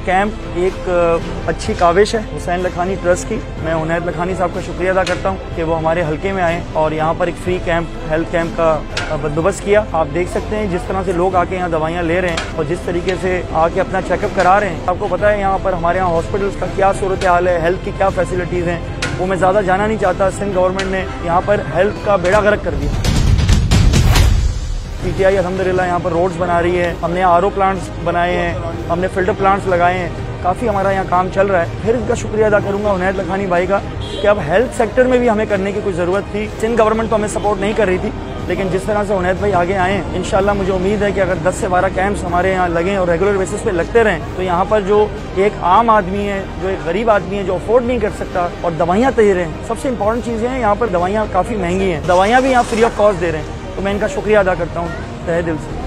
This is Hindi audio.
कैंप एक अच्छी काविश है हुसैन लखानी ट्रस्ट की। मैं उनैद लखानी साहब का शुक्रिया अदा करता हूँ कि वो हमारे हल्के में आए और यहाँ पर एक फ्री कैंप, हेल्थ कैंप का बंदोबस्त किया। आप देख सकते हैं जिस तरह से लोग आके यहाँ दवाइयाँ ले रहे हैं और जिस तरीके से आके अपना चेकअप करा रहे हैं। आपको पता है यहाँ पर हमारे यहाँ हॉस्पिटल्स का क्या सूरत हाल है, हेल्थ की क्या फैसिलिटीज़ हैं, वो मैं ज़्यादा जाना नहीं चाहता। सिंध गवर्नमेंट ने यहाँ पर हेल्थ का बेड़ा गर्क कर दिया। पीटीआई अल्हम्दुलिल्लाह यहाँ पर रोड्स बना रही है, हमने आरओ प्लांट्स बनाए हैं, हमने फिल्टर प्लांट्स लगाए हैं, काफ़ी हमारा यहाँ काम चल रहा है। फिर इनका शुक्रिया अदा करूँगा उनैद लखानी भाई का कि अब हेल्थ सेक्टर में भी हमें करने की कुछ ज़रूरत थी। सिंध गवर्नमेंट तो हमें सपोर्ट नहीं कर रही थी, लेकिन जिस तरह से उनैद भाई आगे आए हैं, इंशाल्लाह मुझे उम्मीद है कि अगर 10 से 12 कैंप्स हमारे यहाँ लगें और रेगुलर बेसिस पे लगते रहें तो यहाँ पर जो एक आम आदमी है, जो एक गरीब आदमी है, जो अफोर्ड नहीं कर सकता और दवाइयाँ दे रहे हैं, सबसे इंपॉर्टेंट चीज़ें हैं यहाँ पर दवाइयाँ काफ़ी महंगी हैं, दवाइयाँ भी यहाँ फ्री ऑफ कॉस्ट दे रहे हैं। तो मैं इनका शुक्रिया अदा करता हूँ तहे दिल से।